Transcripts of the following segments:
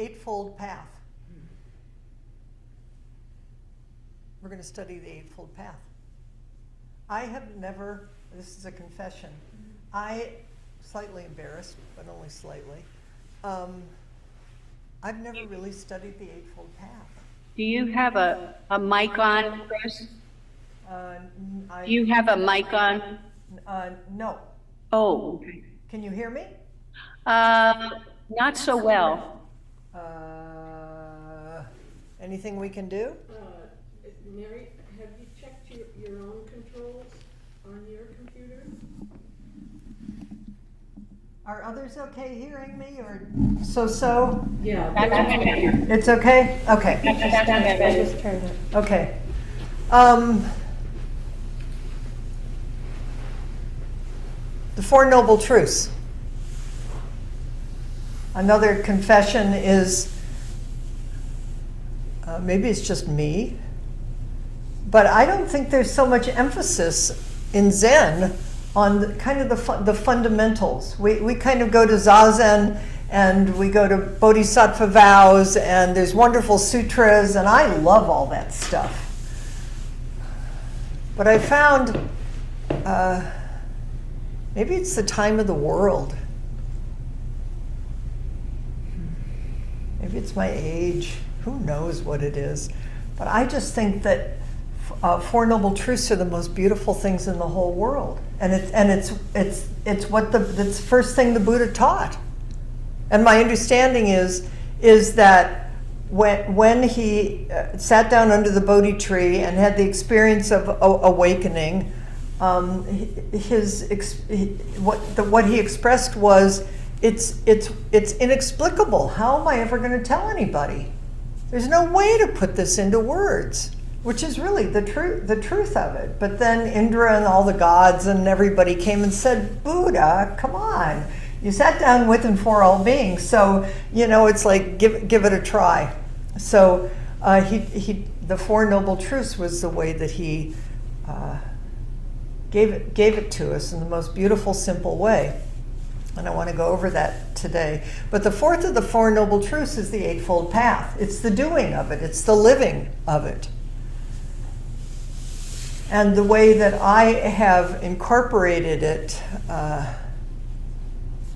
Eightfold Path. We're going to study the Eightfold Path. I have never, this is a confession, slightly embarrassed, but only slightly, I've never really studied the Eightfold Path. Do you have a mic on, Chris? Do you have a mic on? No. Oh, okay. Can you hear me? Not so well. Anything we can do? Mary, have you checked your own controls on your computer? Are others okay hearing me, or so? Yeah. It's okay? Okay. I just turned it. Okay. The Four Noble Truths. Another confession is, maybe it's just me, but I don't think there's so much emphasis in Zen on kind of the fundamentals. We kind of go to Zazen and we go to Bodhisattva vows, and there's wonderful sutras, and I love all that stuff. But I found maybe it's the time of the world. Maybe it's my age. Who knows what it is? But I just think that Four Noble Truths are the most beautiful things in the whole world, and it's what that's the first thing the Buddha taught. And my understanding is that when he sat down under the Bodhi tree and had the experience of awakening, what he expressed was, it's inexplicable. How am I ever going to tell anybody? There's no way to put this into words, which is really the truth of it. But then Indra and all the gods and everybody came and said, Buddha, come on. You sat down with and for all beings, so it's like give it a try. So the Four Noble Truths was the way that he gave it to us in the most beautiful, simple way. And I want to go over that today. But the fourth of the Four Noble Truths is the Eightfold Path. It's the doing of it. It's the living of it. And the way that I have incorporated it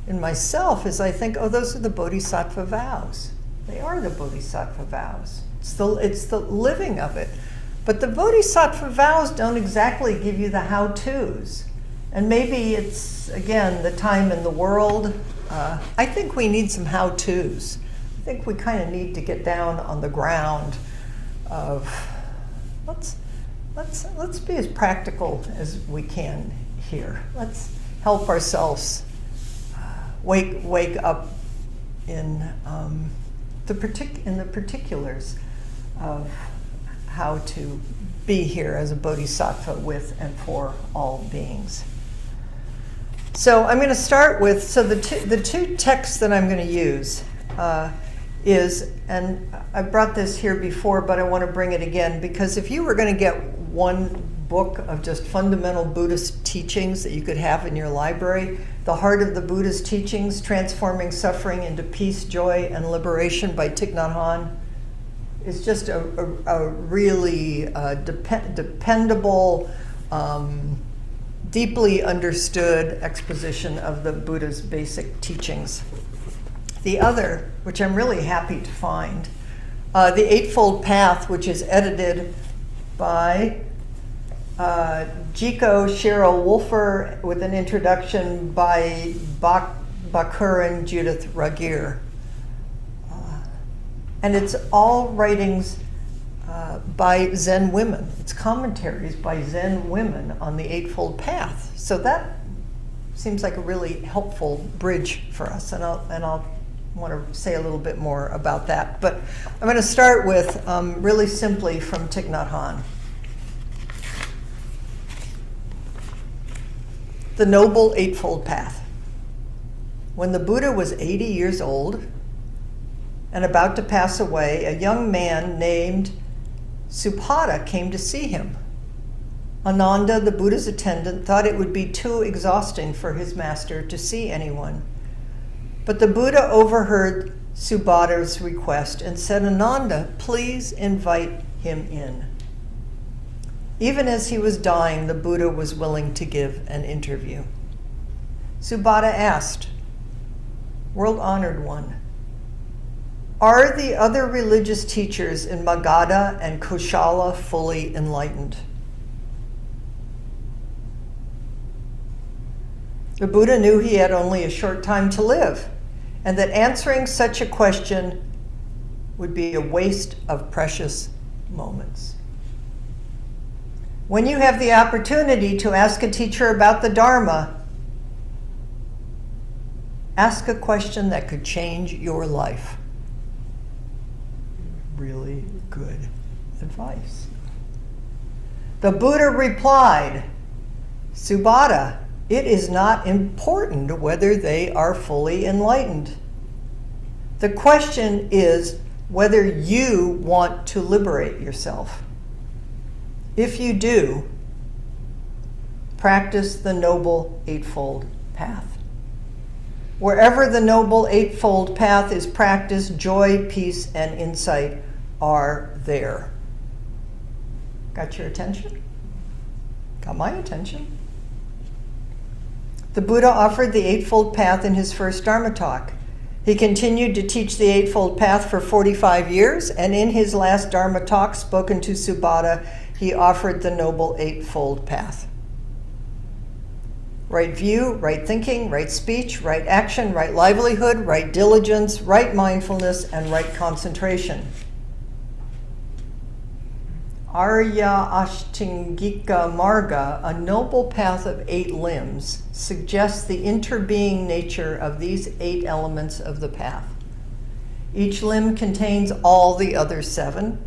in myself is I think, those are the Bodhisattva vows. They are the Bodhisattva vows. It's the living of it. But the Bodhisattva vows don't exactly give you the how-tos. And maybe it's, again, the time in the world. I think we need some how-tos. I think we kind of need to get down on the ground of, let's be as practical as we can here. Let's help ourselves wake up in the particulars of how to be here as a bodhisattva with and for all beings. So I'm going to start with, the two texts that I'm going to use is, and I brought this here before, but I want to bring it again, because if you were going to get one book of just fundamental Buddhist teachings that you could have in your library, The Heart of the Buddha's Teachings, Transforming Suffering into Peace, Joy, and Liberation by Thich Nhat Hanh, is just a really dependable, deeply understood exposition of the Buddha's basic teachings. The other, which I'm really happy to find, The Eightfold Path, which is edited by Jiko Cheryl Wolfer with an introduction by Bakur and Judith Ragir. And it's all writings by Zen women. It's commentaries by Zen women on the Eightfold Path. So that seems like a really helpful bridge for us, and I'll want to say a little bit more about that. But I'm going to start with really simply from Thich Nhat Hanh. The Noble Eightfold Path. When the Buddha was 80 years old and about to pass away, a young man named Supada came to see him. Ananda, the Buddha's attendant, thought it would be too exhausting for his master to see anyone. But the Buddha overheard Subhada's request and said, Ananda, please invite him in. Even as he was dying, the Buddha was willing to give an interview. Subhada asked, World-honored one, are the other religious teachers in Magadha and Koshala fully enlightened? The Buddha knew he had only a short time to live, and that answering such a question would be a waste of precious moments. When you have the opportunity to ask a teacher about the Dharma, ask a question that could change your life. Really good advice. The Buddha replied, Subhada, it is not important whether they are fully enlightened. The question is whether you want to liberate yourself. If you do, practice the Noble Eightfold Path. Wherever the Noble Eightfold Path is practiced, joy, peace, and insight are there. Got your attention? Got my attention. The Buddha offered the Eightfold Path in his first Dharma talk. He continued to teach the Eightfold Path for 45 years, and in his last Dharma talk spoken to Subhada, he offered the Noble Eightfold Path. Right view, right thinking, right speech, right action, right livelihood, right diligence, right mindfulness, and right concentration. Arya Ashtingika Marga, a noble path of 8 limbs, suggests the interbeing nature of these 8 elements of the path. Each limb contains all the other 7.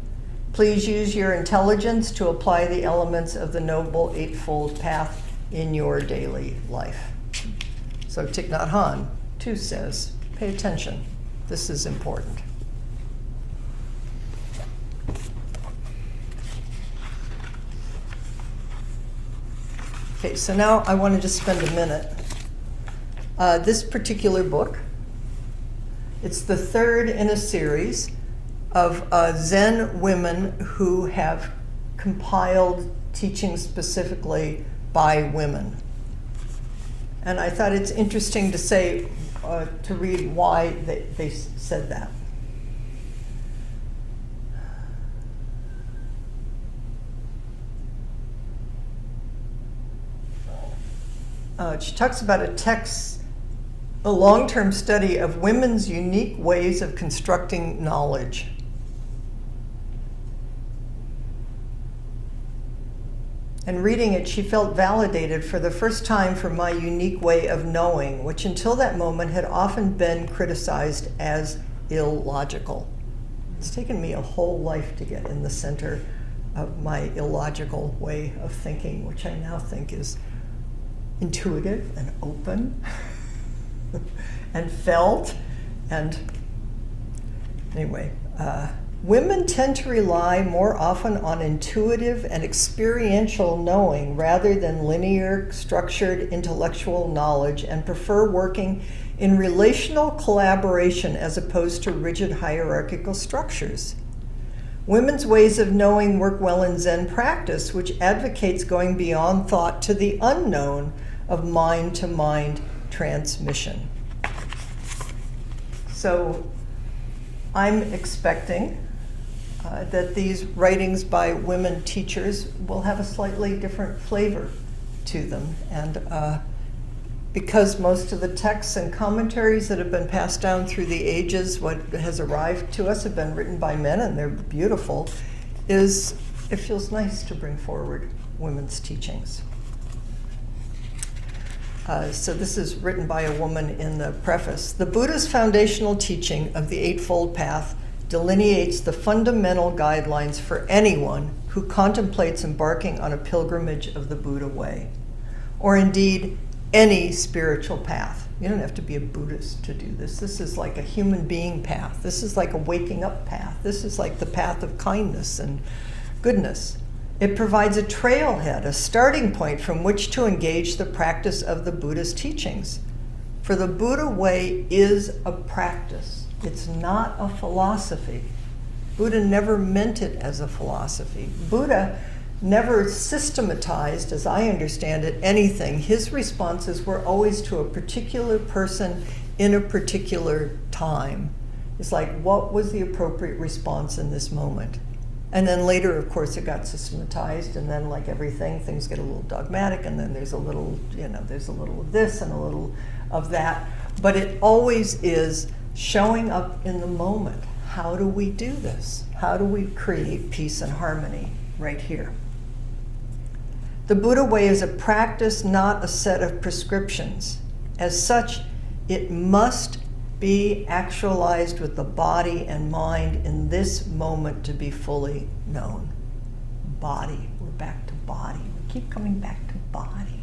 Please use your intelligence to apply the elements of the Noble Eightfold Path in your daily life. So Thich Nhat Hanh too says, pay attention. This is important. Okay, so now I wanted to spend a minute. This particular book, it's the 3rd in a series of Zen women who have compiled teaching specifically by women. And I thought it's interesting to say, to read why they said that. She talks about a long-term study of women's unique ways of constructing knowledge. And reading it, she felt validated for the first time for my unique way of knowing, which until that moment had often been criticized as illogical. It's taken me a whole life to get in the center of my illogical way of thinking, which I now think is intuitive and open and felt. And anyway, women tend to rely more often on intuitive and experiential knowing rather than linear, structured intellectual knowledge, and prefer working in relational collaboration as opposed to rigid hierarchical structures. Women's ways of knowing work well in Zen practice, which advocates going beyond thought to the unknown of mind-to-mind transmission. So I'm expecting that these writings by women teachers will have a slightly different flavor to them. And because most of the texts and commentaries that have been passed down through the ages, what has arrived to us, have been written by men, and they're beautiful, it feels nice to bring forward women's teachings. So this is written by a woman in the preface. The Buddha's foundational teaching of the Eightfold Path delineates the fundamental guidelines for anyone who contemplates embarking on a pilgrimage of the Buddha way, or indeed any spiritual path. You don't have to be a Buddhist to do this. This is like a human being path. This is like a waking up path. This is like the path of kindness and goodness. It provides a trailhead, a starting point from which to engage the practice of the Buddha's teachings. For the Buddha way is a practice. It's not a philosophy. Buddha never meant it as a philosophy. Buddha never systematized, as I understand it, anything. His responses were always to a particular person in a particular time. It's like, what was the appropriate response in this moment? And then later, of course, it got systematized, and then like everything, things get a little dogmatic, and then there's a little, there's a little of this and a little of that. But it always is showing up in the moment. How do we do this? How do we create peace and harmony right here? The Buddha way is a practice, not a set of prescriptions. As such, it must be actualized with the body and mind in this moment to be fully known. Body, we're back to body. We keep coming back to body.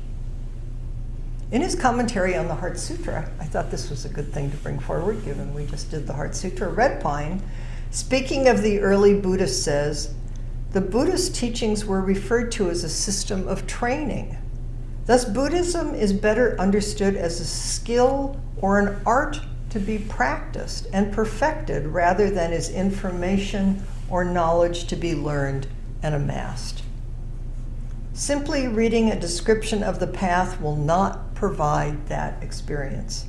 In his commentary on the Heart Sutra, I thought this was a good thing to bring forward, given we just did the Heart Sutra. Red Pine, speaking of the early Buddhists, says, the Buddhist teachings were referred to as a system of training. Thus, Buddhism is better understood as a skill or an art to be practiced and perfected rather than as information or knowledge to be learned and amassed. Simply reading a description of the path will not provide that experience.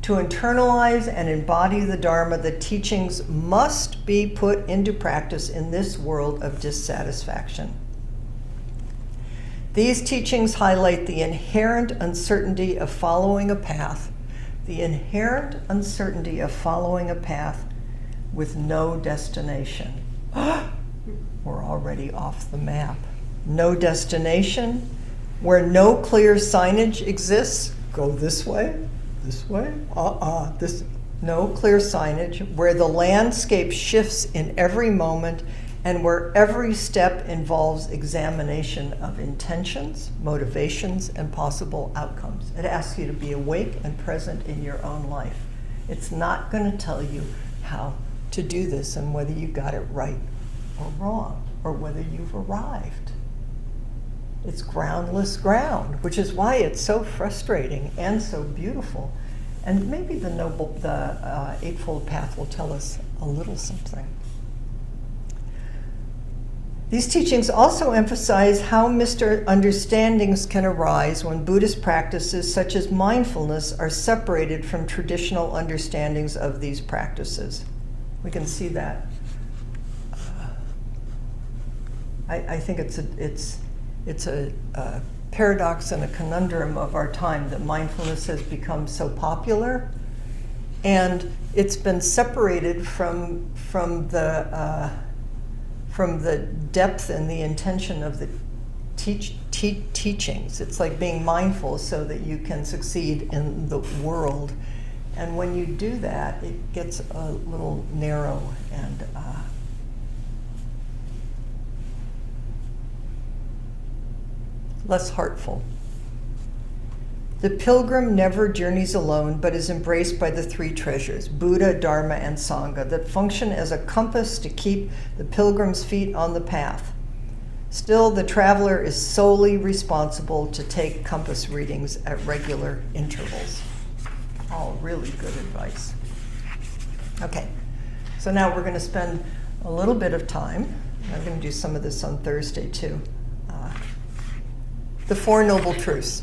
To internalize and embody the Dharma, the teachings must be put into practice in this world of dissatisfaction. These teachings highlight the inherent uncertainty of following a path, the inherent uncertainty of following a path with no destination. We're already off the map. No destination, where no clear signage exists. Go this way, this. No clear signage, where the landscape shifts in every moment and where every step involves examination of intentions, motivations, and possible outcomes. It asks you to be awake and present in your own life. It's not going to tell you how to do this and whether you got it right or wrong, or whether you've arrived. It's groundless ground, which is why it's so frustrating and so beautiful. And maybe the Eightfold Path will tell us a little something. These teachings also emphasize how misunderstandings can arise when Buddhist practices such as mindfulness are separated from traditional understandings of these practices. We can see that. I think it's a paradox and a conundrum of our time that mindfulness has become so popular, and it's been separated from the depth and the intention of the teachings. It's like being mindful so that you can succeed in the world, and when you do that, it gets a little narrow and less heartful. The pilgrim never journeys alone, but is embraced by the three treasures, Buddha, Dharma, and Sangha, that function as a compass to keep the pilgrim's feet on the path. Still, the traveler is solely responsible to take compass readings at regular intervals. All really good advice. Okay, so now we're going to spend a little bit of time. I'm going to do some of this on Thursday too. The Four Noble Truths.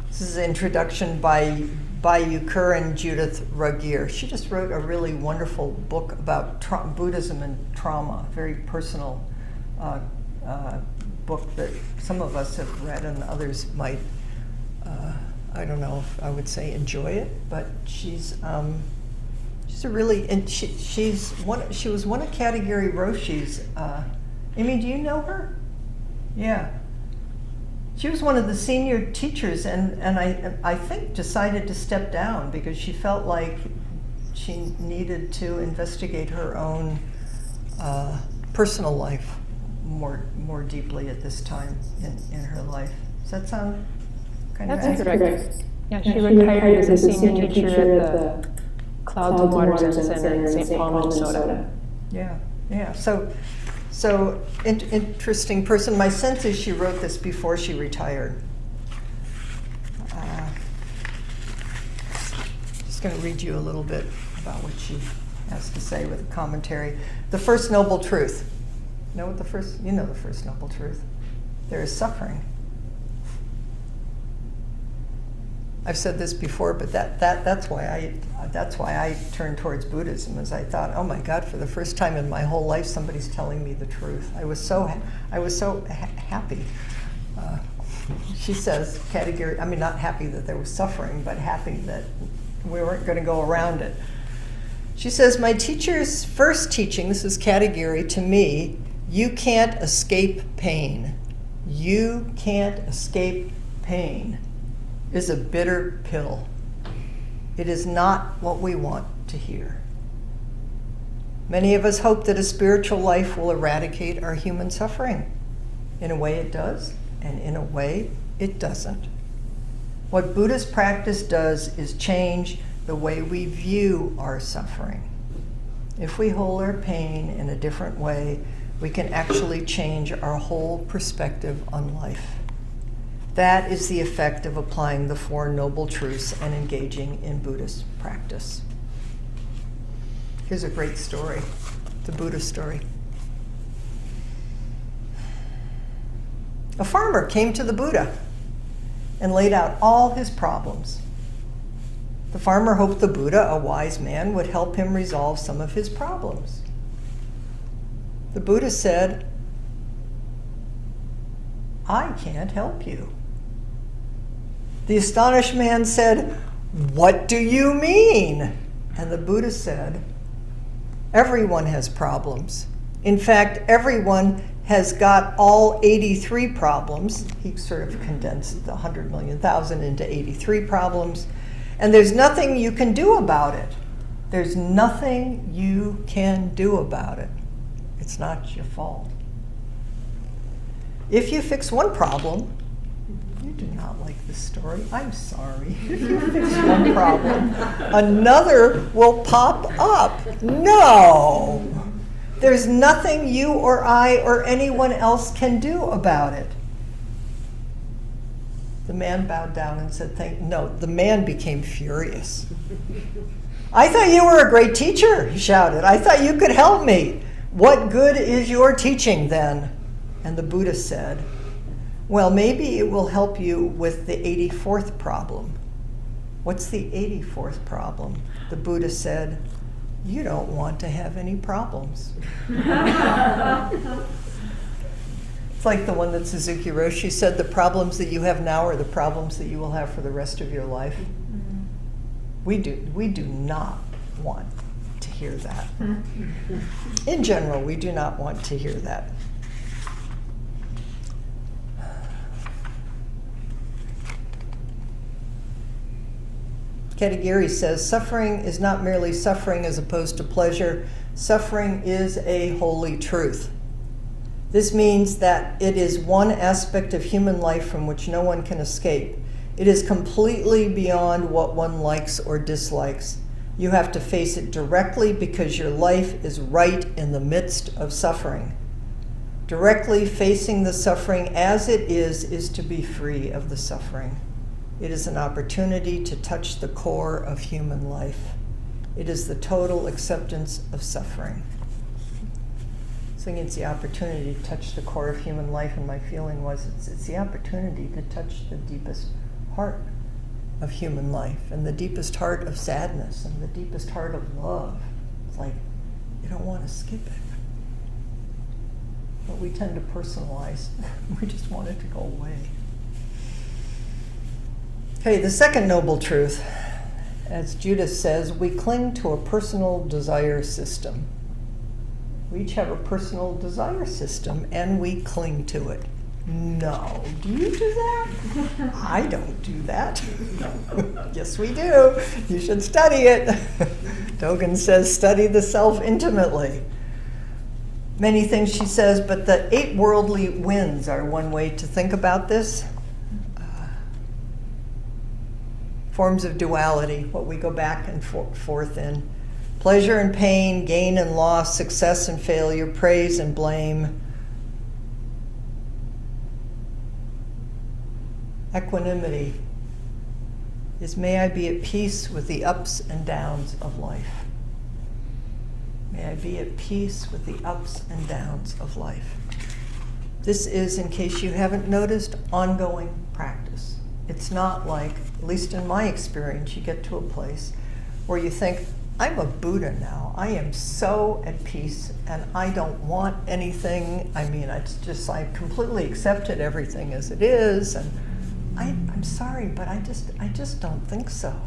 This is an introduction by Euker and Judith Ruggier. She just wrote a really wonderful book about Buddhism and trauma, a very personal book that some of us have read and others might, I don't know if I would say enjoy it, but she's a really, and she was one of Katagiri Roshi's, Amy, do you know her? Yeah. She was one of the senior teachers, and I think decided to step down because she felt like she needed to investigate her own personal life more deeply at this time in her life. Does that sound kind of accurate? That's correct. Yeah, she retired as a senior teacher at the Clouds and Waters Center in St. Paul, Minnesota. Yeah. So interesting person. My sense is she wrote this before she retired. just going to read you a little bit about what she has to say with a commentary. The first noble truth. You know the first noble truth. There is suffering. I've said this before, but that's why I turned towards Buddhism, as I thought, oh my God, for the first time in my whole life, somebody's telling me the truth. I was so happy. She says, category. I mean, not happy that there was suffering, but happy that we weren't going to go around it. She says, my teacher's first teaching, this is category to me, you can't escape pain. You can't escape pain is a bitter pill. It is not what we want to hear. Many of us hope that a spiritual life will eradicate our human suffering. In a way it does, and in a way it doesn't. What Buddhist practice does is change the way we view our suffering. If we hold our pain in a different way, we can actually change our whole perspective on life. That is the effect of applying the Four Noble Truths and engaging in Buddhist practice. Here's a great story, the Buddha story. A farmer came to the Buddha and laid out all his problems. The farmer hoped the Buddha, a wise man, would help him resolve some of his problems. The Buddha said, I can't help you. The astonished man said, what do you mean? And the Buddha said, everyone has problems. In fact, everyone has got all 83 problems. He sort of condensed the 100 million thousand into 83 problems. And there's nothing you can do about it. There's nothing you can do about it. It's not your fault. If you fix one problem, you do not like this story. I'm sorry. If you fix one problem, another will pop up. No! There's nothing you or I or anyone else can do about it. The man bowed down and said, no, the man became furious. I thought you were a great teacher, he shouted. I thought you could help me. What good is your teaching then? And the Buddha said, well, maybe it will help you with the 84th problem. What's the 84th problem? The Buddha said, you don't want to have any problems. It's like the one that Suzuki Roshi said, the problems that you have now are the problems that you will have for the rest of your life. We do not want to hear that. In general, we do not want to hear that. Katagiri says, suffering is not merely suffering as opposed to pleasure. Suffering is a holy truth. This means that it is one aspect of human life from which no one can escape. It is completely beyond what one likes or dislikes. You have to face it directly because your life is right in the midst of suffering. Directly facing the suffering as it is to be free of the suffering. It is an opportunity to touch the core of human life. It is the total acceptance of suffering. So it's the opportunity to touch the core of human life, and my feeling was it's the opportunity to touch the deepest heart of human life, and the deepest heart of sadness, and the deepest heart of love. It's like, you don't want to skip it. But we tend to personalize. We just want it to go away. Okay, the second noble truth, as Judith says, we cling to a personal desire system. We each have a personal desire system, and we cling to it. No, do you do that? I don't do that. Yes, we do. You should study it. Dogen says, study the self intimately. Many things she says, but the 8 worldly winds are one way to think about this. Forms of duality, what we go back and forth in. Pleasure and pain, gain and loss, success and failure, praise and blame. Equanimity. is may I be at peace with the ups and downs of life. May I be at peace with the ups and downs of life. This is, in case you haven't noticed, ongoing practice. It's not like, at least in my experience, you get to a place where you think, I'm a Buddha now. I am so at peace and I don't want anything. I mean, I completely accepted everything as it is, and I'm sorry, but I just don't think so.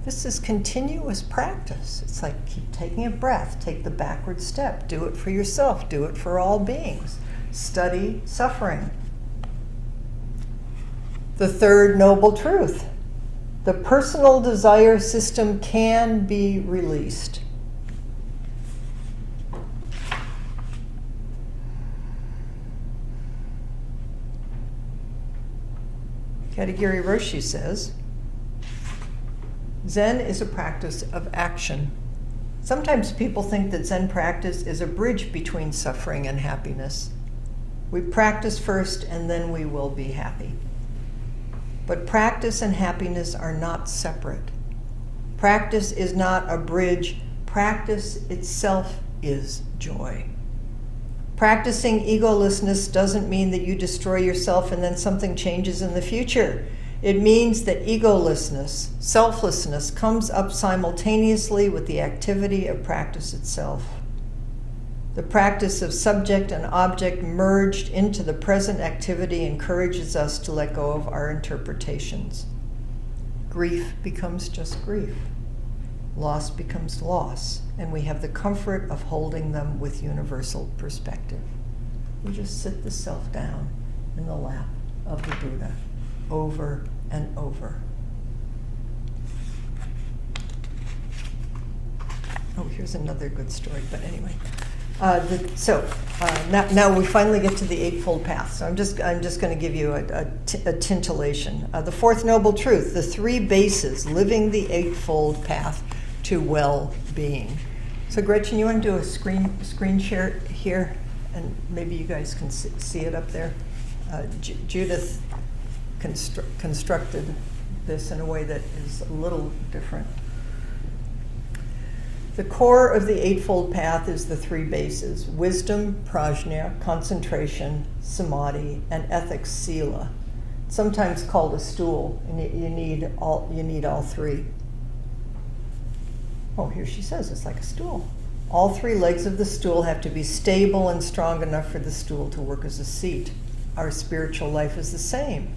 This is continuous practice. It's like keep taking a breath, take the backward step, do it for yourself, do it for all beings. Study suffering. The third noble truth. The personal desire system can be released. Katagiri Roshi says, Zen is a practice of action. Sometimes people think that Zen practice is a bridge between suffering and happiness. We practice first and then we will be happy. But practice and happiness are not separate. Practice is not a bridge. Practice itself is joy. Practicing egolessness doesn't mean that you destroy yourself and then something changes in the future. It means that egolessness, selflessness, comes up simultaneously with the activity of practice itself. The practice of subject and object merged into the present activity encourages us to let go of our interpretations. Grief becomes just grief. Loss becomes loss, and we have the comfort of holding them with universal perspective. We just sit the self down in the lap of the Buddha over and over. Oh, here's another good story, but anyway. Now we finally get to the Eightfold Path. So I'm just going to give you a tintillation. The fourth noble truth: the three bases living the Eightfold Path to well-being. So Gretchen, you want to do a screen share here, and maybe you guys can see it up there. Judith constructed this in a way that is a little different. The core of the Eightfold Path is the three bases: wisdom, prajna, concentration, samadhi, and ethics, sila. Sometimes called a stool, and you need all three. Oh, here she says it's like a stool. All three legs of the stool have to be stable and strong enough for the stool to work as a seat. Our spiritual life is the same.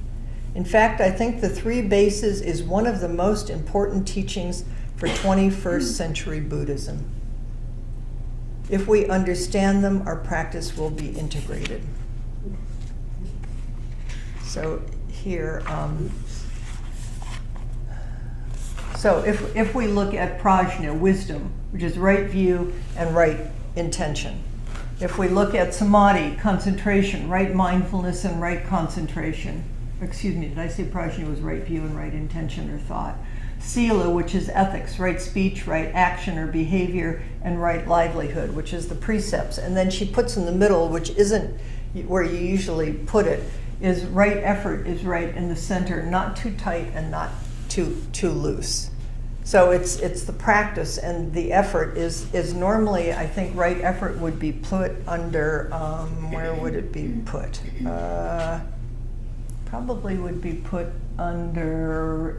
In fact, I think the three bases is one of the most important teachings for 21st century Buddhism. If we understand them, our practice will be integrated. So here, if we look at prajna, wisdom, which is right view and right intention. If we look at samadhi, concentration, right mindfulness and right concentration. Excuse me, did I say prajna was right view and right intention or thought? Sila, which is ethics, right speech, right action or behavior, and right livelihood, which is the precepts. And then she puts in the middle, which isn't where you usually put it, is right effort is right in the center, not too tight and not too loose. So it's the practice, and the effort is normally, I think right effort would be put under, where would it be put? Probably would be put under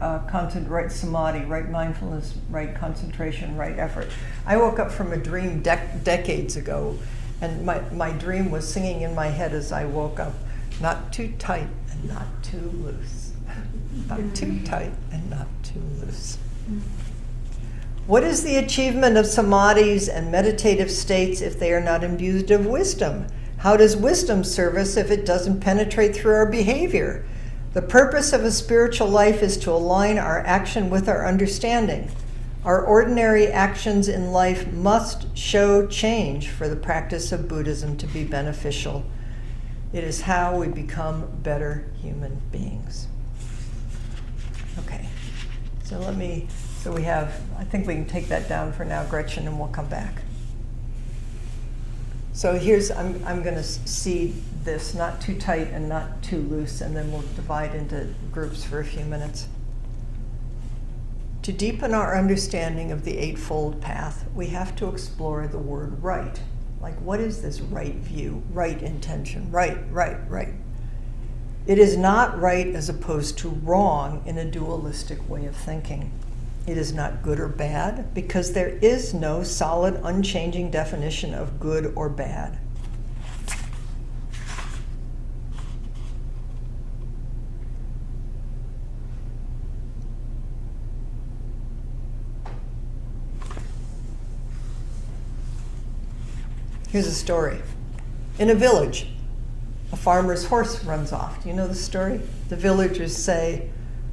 right samadhi, right mindfulness, right concentration, right effort. I woke up from a dream decades ago, and my dream was singing in my head as I woke up, not too tight and not too loose. Not too tight and not too loose. What is the achievement of samadhis and meditative states if they are not imbued of wisdom? How does wisdom serve us if it doesn't penetrate through our behavior? The purpose of a spiritual life is to align our action with our understanding. Our ordinary actions in life must show change for the practice of Buddhism to be beneficial. It is how we become better human beings. Okay, so we have, I think we can take that down for now, Gretchen, and we'll come back. So here's, I'm going to seed this, not too tight and not too loose, and then we'll divide into groups for a few minutes. To deepen our understanding of the Eightfold Path, we have to explore the word right. Like, what is this right view, right intention, right? It is not right as opposed to wrong in a dualistic way of thinking. It is not good or bad because there is no solid, unchanging definition of good or bad. Here's a story. In a village, a farmer's horse runs off. Do you know the story? The villagers say,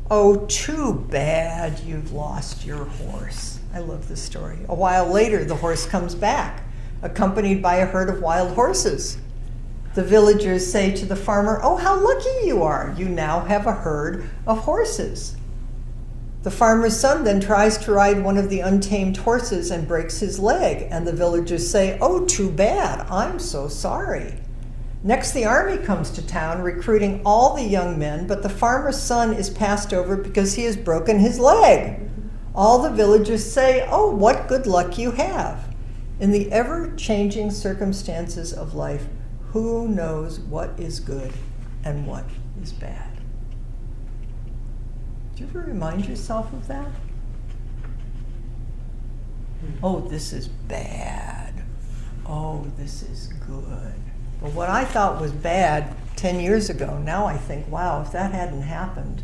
"Oh, too bad you've lost your horse." I love this story. A while later, the horse comes back, accompanied by a herd of wild horses. The villagers say to the farmer, "Oh, how lucky you are. You now have a herd of horses." The farmer's son then tries to ride one of the untamed horses and breaks his leg, and the villagers say, "Oh, too bad. I'm so sorry." Next, the army comes to town, recruiting all the young men, but the farmer's son is passed over because he has broken his leg. All the villagers say, "Oh, what good luck you have." In the ever-changing circumstances of life, who knows what is good and what is bad? Do you ever remind yourself of that? Oh, this is bad. Oh, this is good. But what I thought was bad 10 years ago, now I think, wow, if that hadn't happened,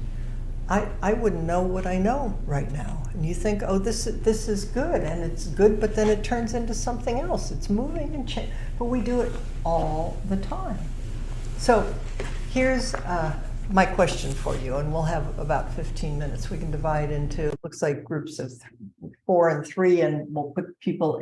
I wouldn't know what I know right now. And you think, oh, this is good, and it's good, but then it turns into something else. It's moving and changing, but we do it all the time. So here's my question for you, and we'll have about 15 minutes. We can divide into, looks like groups of 4 and 3, and we'll put people